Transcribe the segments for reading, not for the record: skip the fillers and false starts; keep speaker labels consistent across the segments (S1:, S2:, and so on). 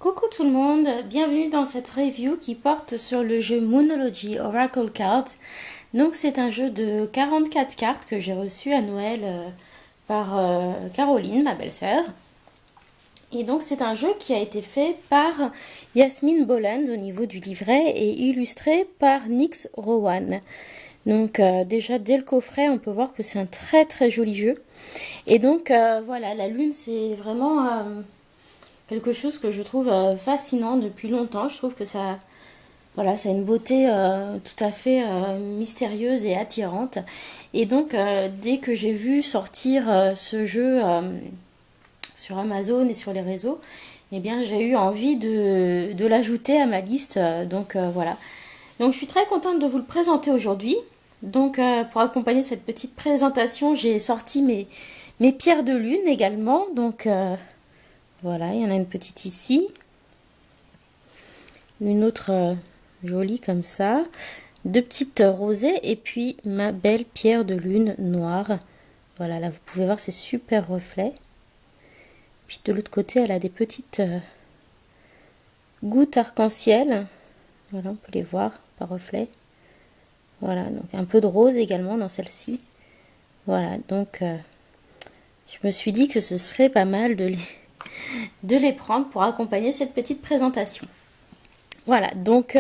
S1: Coucou tout le monde, bienvenue dans cette review qui porte sur le jeu Moonology Oracle Cards. Donc c'est un jeu de 44 cartes que j'ai reçu à Noël par Caroline, ma belle-sœur. Et donc c'est un jeu qui a été fait par Yasmine Boland au niveau du livret et illustré par Nyx Rowan. Donc déjà dès le coffret on peut voir que c'est un très très joli jeu. Et donc voilà, la lune c'est vraiment quelque chose que je trouve fascinant depuis longtemps. Je trouve que ça, voilà, ça a une beauté tout à fait mystérieuse et attirante. Et donc, dès que j'ai vu sortir ce jeu sur Amazon et sur les réseaux, eh bien, j'ai eu envie de l'ajouter à ma liste. Donc, voilà. Donc, je suis très contente de vous le présenter aujourd'hui. Donc, pour accompagner cette petite présentation, j'ai sorti mes pierres de lune également. Donc, voilà, il y en a une petite ici. Une autre jolie comme ça. Deux petites rosées et puis ma belle pierre de lune noire. Voilà, là vous pouvez voir ces super reflets. Puis de l'autre côté, elle a des petites gouttes arc-en-ciel. Voilà, on peut les voir par reflet. Voilà, donc un peu de rose également dans celle-ci. Voilà, donc je me suis dit que ce serait pas mal de les prendre pour accompagner cette petite présentation. Voilà, donc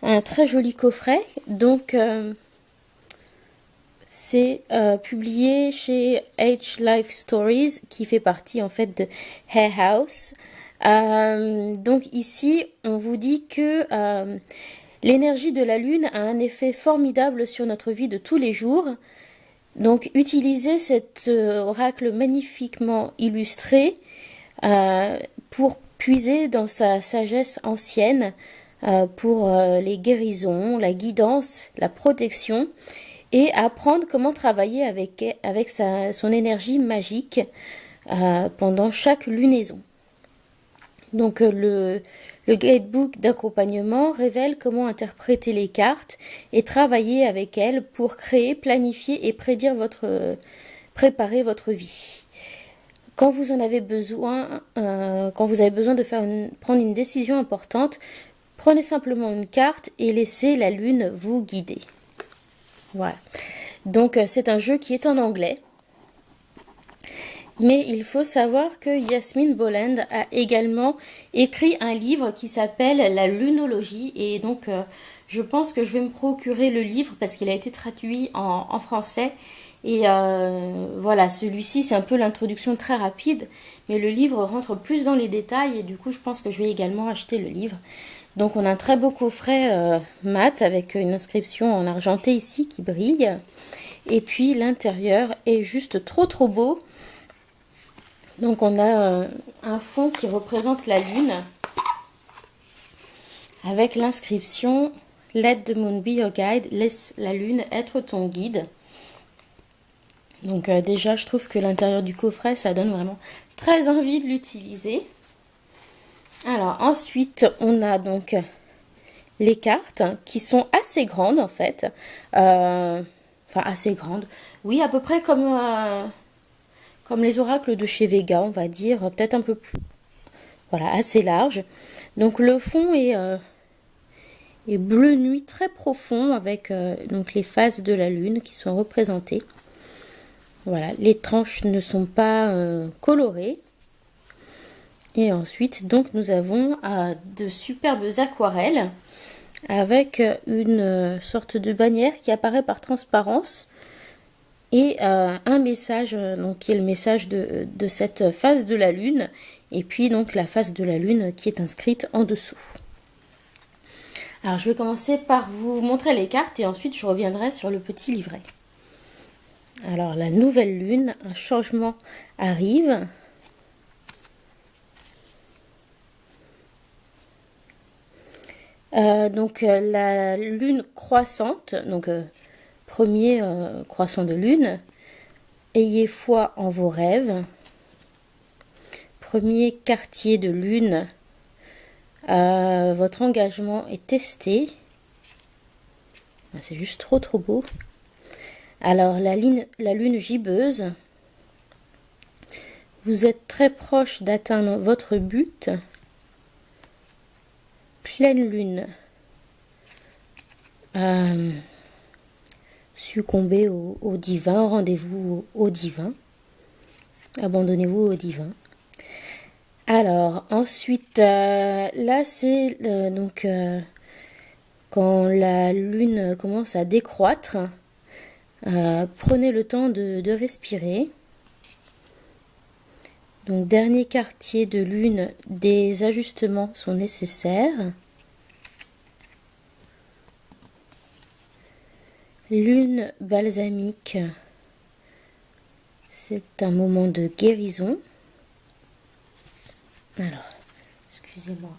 S1: un très joli coffret. Donc c'est publié chez H Life Stories qui fait partie en fait de Hay House. Donc ici on vous dit que l'énergie de la lune a un effet formidable sur notre vie de tous les jours. Donc utilisez cet oracle magnifiquement illustré pour puiser dans sa sagesse ancienne pour les guérisons, la guidance, la protection et apprendre comment travailler avec son énergie magique pendant chaque lunaison. Donc le guidebook d'accompagnement révèle comment interpréter les cartes et travailler avec elles pour créer, planifier et préparer votre vie. Quand vous en avez besoin, quand vous avez besoin de prendre une décision importante, prenez simplement une carte et laissez la lune vous guider. Voilà. Donc c'est un jeu qui est en anglais. Mais il faut savoir que Yasmine Boland a également écrit un livre qui s'appelle La lunologie. Et donc je pense que je vais me procurer le livre parce qu'il a été traduit en français. Et voilà, celui-ci c'est un peu l'introduction très rapide. Mais le livre rentre plus dans les détails et du coup je pense que je vais également acheter le livre. Donc on a un très beau coffret mat avec une inscription en argenté ici qui brille. Et puis l'intérieur est juste trop beau. Donc on a un fond qui représente la lune avec l'inscription Let the moon be your guide, laisse la lune être ton guide. Donc déjà je trouve que l'intérieur du coffret ça donne vraiment très envie de l'utiliser. Alors ensuite on a donc les cartes qui sont assez grandes en fait. Enfin assez grandes. Oui, à peu près comme les oracles de chez Vega, on va dire. Peut-être un peu plus. Voilà, assez large. Donc le fond est bleu nuit très profond avec donc les phases de la lune qui sont représentées. Voilà, les tranches ne sont pas colorées. Et ensuite, donc, nous avons de superbes aquarelles avec une sorte de bannière qui apparaît par transparence et un message, donc qui est le message de cette phase de la lune, et puis donc la phase de la lune qui est inscrite en dessous. Alors je vais commencer par vous montrer les cartes et ensuite je reviendrai sur le petit livret. Alors la nouvelle lune, un changement arrive. Donc la lune croissante, donc premier croissant de lune, ayez foi en vos rêves. Premier quartier de lune, votre engagement est testé. C'est juste trop beau. Alors la lune gibbeuse, vous êtes très proche d'atteindre votre but. pleine lune. Succombez au divin, rendez-vous au divin. Abandonnez-vous au divin. Alors, ensuite, là, c'est donc quand la lune commence à décroître, prenez le temps de respirer. Donc, dernier quartier de lune, des ajustements sont nécessaires. Lune balsamique, c'est un moment de guérison. Alors, excusez-moi.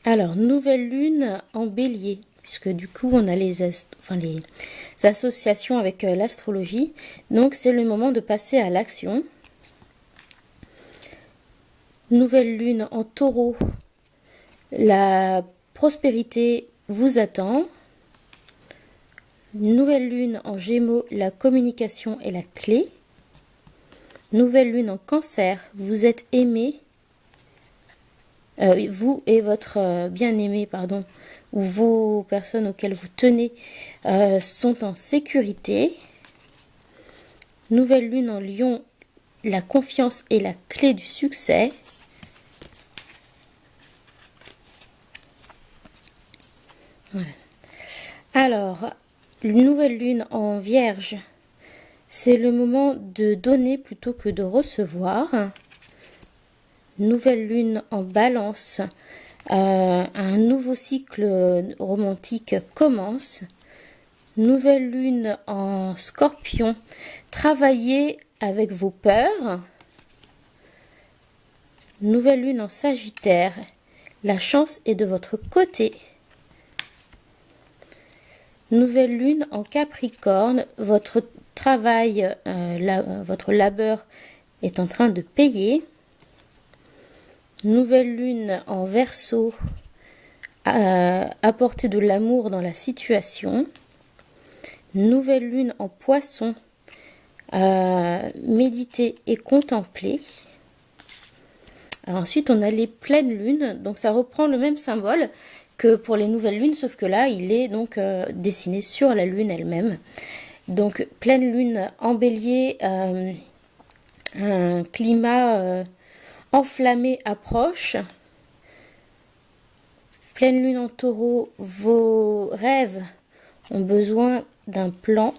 S1: Alors, nouvelle lune en bélier, puisque du coup, on a les associations avec l'astrologie. Donc, c'est le moment de passer à l'action. Nouvelle lune en taureau, la prospérité vous attend. Nouvelle lune en gémeaux, la communication est la clé. Nouvelle lune en cancer, vous êtes aimé. Vous et votre bien-aimé, ou vos personnes auxquelles vous tenez sont en sécurité. Nouvelle lune en lion, la confiance est la clé du succès. Voilà. Alors, nouvelle lune en vierge, c'est le moment de donner plutôt que de recevoir. Nouvelle lune en balance, un nouveau cycle romantique commence. Nouvelle lune en scorpion, travaillez avec vos peurs. Nouvelle lune en sagittaire, la chance est de votre côté. Nouvelle lune en capricorne, votre travail, votre labeur est en train de payer. Nouvelle lune en Verseau, apporter de l'amour dans la situation. Nouvelle lune en Poisson, méditer et contempler. Alors ensuite, on a les pleines lunes, donc ça reprend le même symbole que pour les nouvelles lunes, sauf que là, il est donc dessiné sur la lune elle-même. Donc, pleine lune en bélier, un climat enflammé approche. Pleine lune en taureau, vos rêves ont besoin d'un plan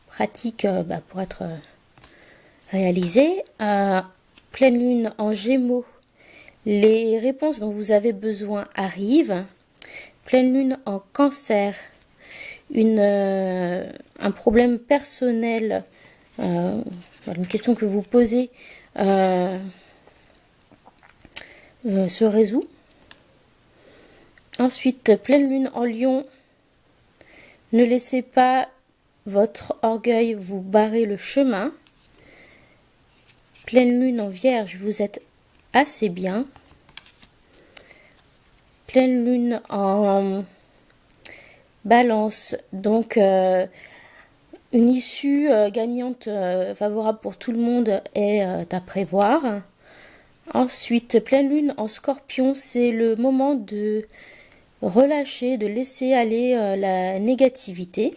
S1: pratique pour être réalisé. Pleine lune en gémeaux, les réponses dont vous avez besoin arrivent. Pleine lune en cancer, un problème personnel, une question que vous posez se résout. Ensuite, pleine lune en lion, ne laissez pas votre orgueil vous barrer le chemin. Pleine lune en vierge, vous êtes assez bien. Pleine lune en balance, donc une issue gagnante favorable pour tout le monde est à prévoir. Ensuite, pleine lune en scorpion, c'est le moment de relâcher, de laisser aller la négativité.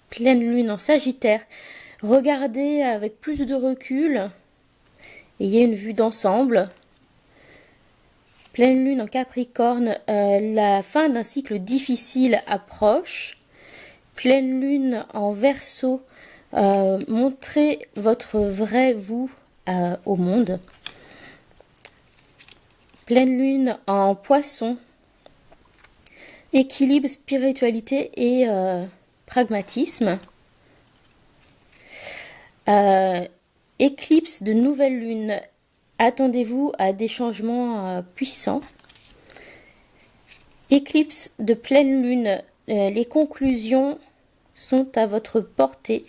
S1: Pleine lune en sagittaire, regardez avec plus de recul, ayez une vue d'ensemble. Pleine lune en capricorne, la fin d'un cycle difficile approche. Pleine lune en Verseau, montrez votre vrai vous au monde. Pleine lune en Poisson, équilibre, spiritualité et pragmatisme. Éclipse de nouvelle lune, attendez-vous à des changements puissants. Éclipse de pleine lune, les conclusions sont à votre portée.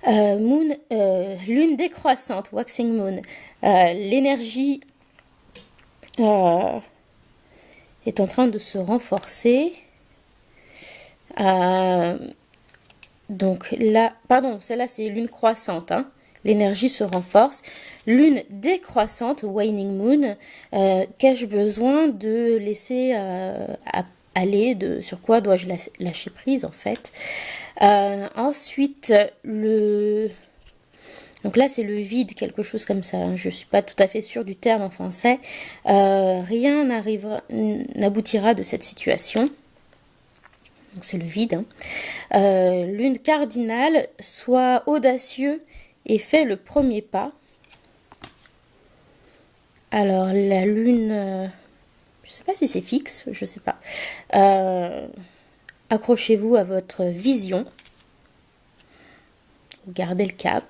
S1: Lune décroissante, waxing moon, l'énergie est en train de se renforcer. Donc là, pardon, celle-là c'est lune croissante, hein. l'énergie se renforce. Lune décroissante, waning moon, qu'ai-je besoin de laisser aller, sur quoi dois-je lâcher prise en fait. Ensuite, donc là c'est le vide, quelque chose comme ça, hein. Je ne suis pas tout à fait sûre du terme en français. Rien n'aboutira de cette situation. Donc c'est le vide. Hein. Lune cardinale, sois audacieux et fais le premier pas. Alors la lune, je ne sais pas si c'est fixe, je ne sais pas. Accrochez-vous à votre vision. Gardez le cap.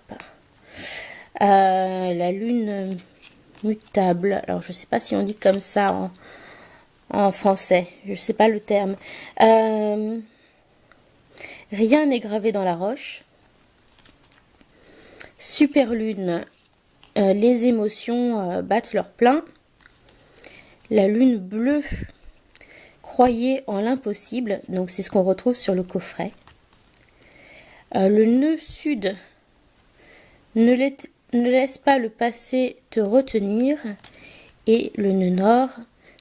S1: La lune mutable, alors je ne sais pas si on dit comme ça en français, je ne sais pas le terme. Rien n'est gravé dans la roche. Super lune, les émotions battent leur plein. La lune bleue, croyez en l'impossible, donc c'est ce qu'on retrouve sur le coffret. Le nœud sud, ne laisse pas le passé te retenir. Et le nœud nord,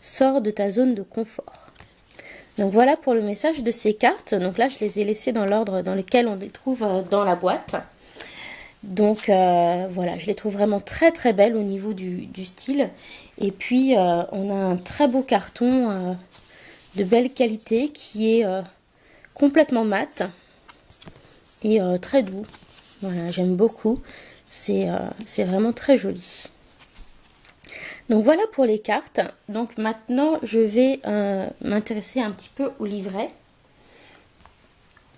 S1: sors de ta zone de confort. Donc voilà pour le message de ces cartes. Donc là, je les ai laissées dans l'ordre dans lequel on les trouve dans la boîte. Donc voilà, je les trouve vraiment très très belles au niveau du style. Et puis, on a un très beau carton de belle qualité qui est complètement mat et très doux. Voilà, j'aime beaucoup. C'est vraiment très joli. Donc voilà pour les cartes. Donc maintenant, je vais m'intéresser un petit peu au livret.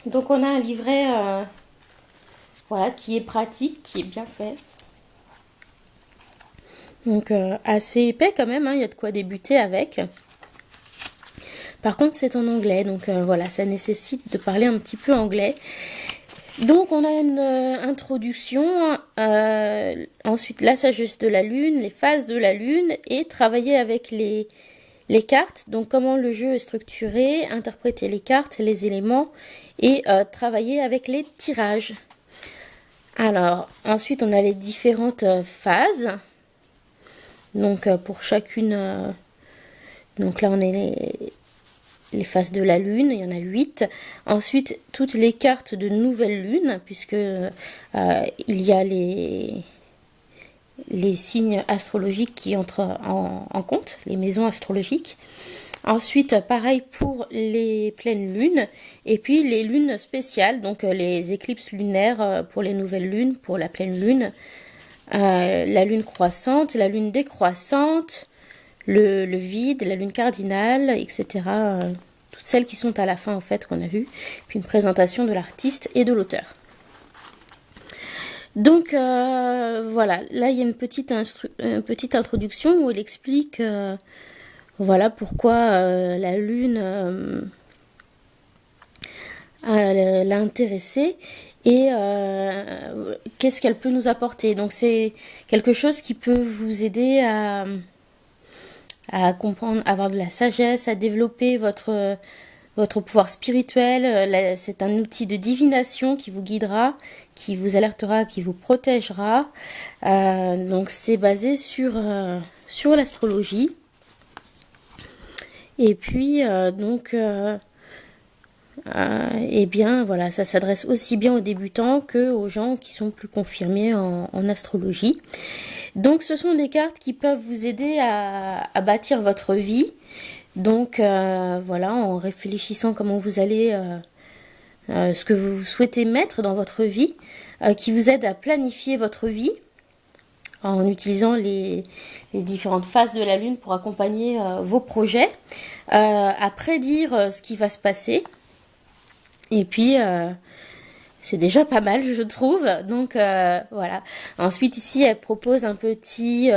S1: Donc on a un livret voilà, qui est pratique, qui est bien fait. Donc assez épais quand même, hein, il y a de quoi débuter avec. Par contre, c'est en anglais, donc voilà, ça nécessite de parler un petit peu anglais. Donc on a une introduction, ensuite la sagesse de la lune, les phases de la lune et travailler avec les cartes. Donc comment le jeu est structuré, interpréter les cartes, les éléments et travailler avec les tirages. Alors ensuite on a les différentes phases. Donc pour chacune, donc là on est les phases de la lune, il y en a 8. Ensuite, toutes les cartes de nouvelle lune, puisque il y a les signes astrologiques qui entrent en compte, les maisons astrologiques. Ensuite, pareil pour les pleines lunes, et puis les lunes spéciales, donc les éclipses lunaires pour les nouvelles lunes, pour la pleine lune, la lune croissante, la lune décroissante, le vide, la lune cardinale, etc. Toutes celles qui sont à la fin en fait qu'on a vues. Puis une présentation de l'artiste et de l'auteur. Donc voilà, là il y a une petite introduction où elle explique voilà pourquoi la lune l'a intéressée et qu'est-ce qu'elle peut nous apporter. Donc c'est quelque chose qui peut vous aider à comprendre, à avoir de la sagesse, à développer votre pouvoir spirituel. C'est un outil de divination qui vous guidera, qui vous alertera, qui vous protégera. Donc c'est basé sur l'astrologie. Et puis eh bien voilà, ça s'adresse aussi bien aux débutants que aux gens qui sont plus confirmés en astrologie. Donc ce sont des cartes qui peuvent vous aider à bâtir votre vie. Donc voilà, en réfléchissant comment vous allez, ce que vous souhaitez mettre dans votre vie, qui vous aide à planifier votre vie en utilisant les différentes phases de la lune pour accompagner vos projets, à prédire ce qui va se passer. Et puis c'est déjà pas mal, je trouve. Donc voilà. Ensuite ici, elle propose un petit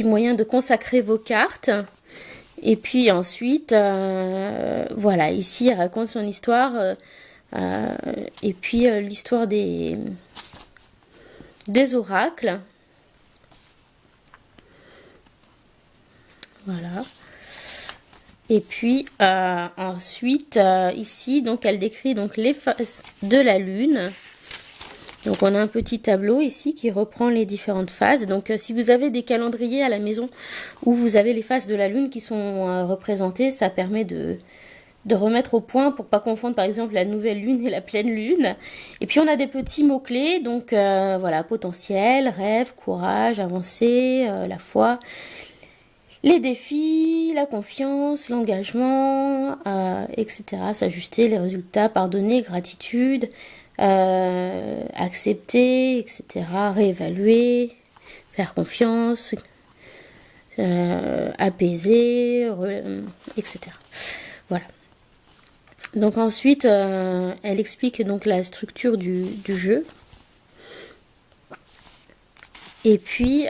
S1: moyen de consacrer vos cartes. Et puis ensuite, voilà, ici, elle raconte son histoire. Et puis l'histoire des oracles. Voilà. Et puis ensuite ici donc elle décrit donc les phases de la lune. Donc on a un petit tableau ici qui reprend les différentes phases. Donc si vous avez des calendriers à la maison où vous avez les phases de la lune qui sont représentées, ça permet de remettre au point pour pas confondre par exemple la nouvelle lune et la pleine lune. Et puis on a des petits mots-clés, donc voilà, potentiel, rêve, courage, avancée, la foi, les défis, la confiance, l'engagement, etc. S'ajuster, les résultats, pardonner, gratitude, accepter, etc. Réévaluer, faire confiance, apaiser, etc. Voilà. Donc ensuite, elle explique donc la structure du jeu. Et puis,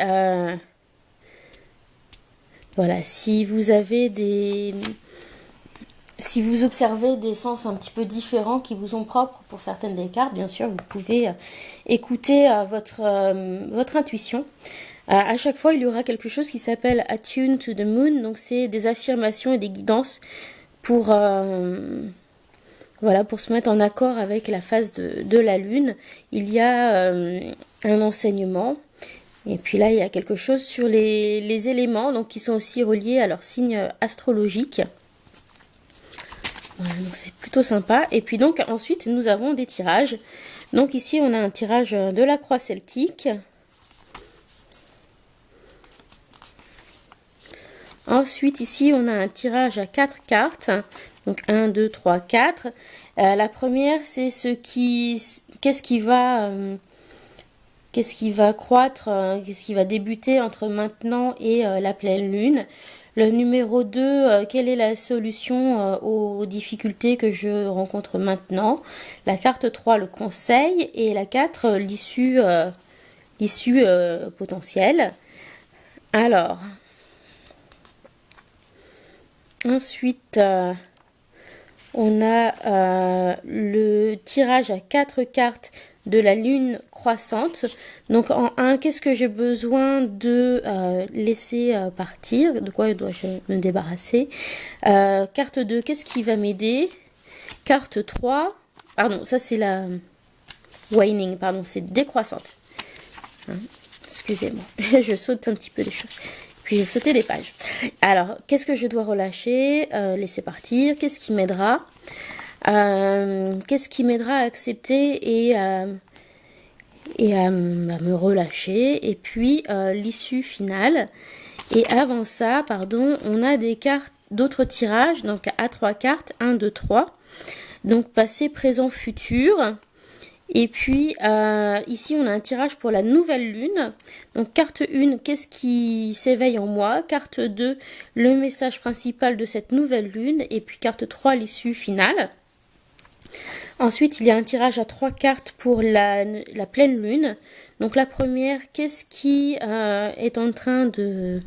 S1: voilà, si vous observez des sens un petit peu différents qui vous sont propres pour certaines des cartes, bien sûr, vous pouvez écouter votre intuition. À chaque fois, il y aura quelque chose qui s'appelle Attune to the Moon. Donc, c'est des affirmations et des guidances pour se mettre en accord avec la phase de la Lune. Il y a un enseignement. Et puis là, il y a quelque chose sur les éléments, donc qui sont aussi reliés à leur signe astrologique. Voilà, donc c'est plutôt sympa. Et puis donc ensuite, nous avons des tirages. Donc ici, on a un tirage de la croix celtique. Ensuite, ici, on a un tirage à 4 cartes. Donc 1, 2, 3, 4. La première, c'est qu'est-ce qui va croître, qu'est-ce qui va débuter entre maintenant et la pleine lune. Le numéro 2, quelle est la solution aux difficultés que je rencontre maintenant. La carte 3, le conseil. Et la 4, l'issue potentielle. Alors, ensuite, on a le tirage à 4 cartes de la lune croissante. Donc en 1, qu'est-ce que j'ai besoin de laisser partir? De quoi dois-je me débarrasser? Carte 2, qu'est-ce qui va m'aider? Carte 3, pardon, ça c'est la waning, pardon, c'est décroissante. Hein, excusez-moi, je saute un petit peu les choses. Puis j'ai sauté des pages. Alors, qu'est-ce que je dois relâcher, laisser partir? Qu'est-ce qui m'aidera? Qu'est-ce qui m'aidera à accepter et à me relâcher? Et puis, l'issue finale. Et avant ça, pardon, on a des cartes, d'autres tirages, donc à 3 cartes, 1, 2, 3. Donc, passé, présent, futur. Et puis, ici, on a un tirage pour la nouvelle lune. Donc, carte 1, qu'est-ce qui s'éveille en moi? Carte 2, le message principal de cette nouvelle lune. Et puis, carte 3, l'issue finale. Ensuite, il y a un tirage à 3 cartes pour la pleine lune. Donc, la première, qu'est-ce qui est en train de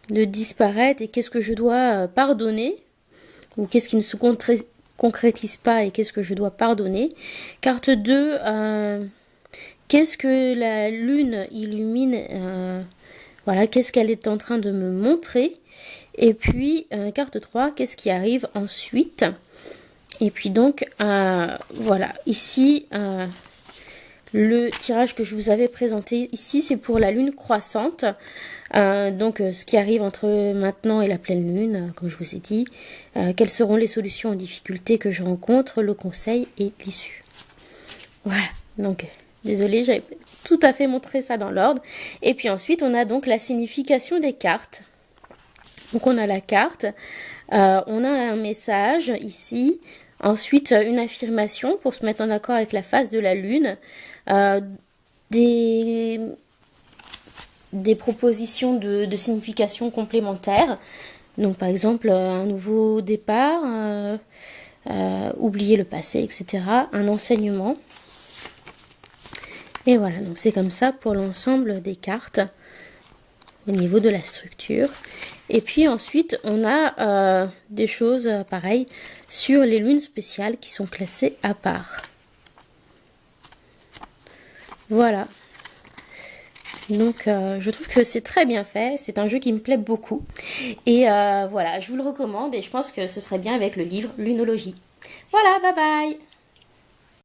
S1: disparaître et qu'est-ce que je dois pardonner? Ou qu'est-ce qui ne se concrétise pas et qu'est-ce que je dois pardonner. Carte 2, qu'est-ce que la lune illumine, voilà, qu'est-ce qu'elle est en train de me montrer. Et puis, carte 3, qu'est-ce qui arrive ensuite. Et puis donc, voilà, ici, le tirage que je vous avais présenté ici, c'est pour la lune croissante. Donc, ce qui arrive entre maintenant et la pleine lune, comme je vous ai dit. Quelles seront les solutions aux difficultés que je rencontre, le conseil et l'issue. Voilà, donc, désolée, j'avais tout à fait montré ça dans l'ordre. Et puis ensuite, on a donc la signification des cartes. Donc, on a la carte, on a un message ici. Ensuite, une affirmation pour se mettre en accord avec la phase de la lune. Des propositions de signification complémentaires. Donc, par exemple, un nouveau départ, oublier le passé, etc. Un enseignement. Et voilà, donc c'est comme ça pour l'ensemble des cartes au niveau de la structure. Et puis ensuite, on a des choses pareilles sur les lunes spéciales qui sont classées à part. Voilà. Donc, je trouve que c'est très bien fait. C'est un jeu qui me plaît beaucoup. Et voilà, je vous le recommande et je pense que ce serait bien avec le livre Lunologie. Voilà, bye bye!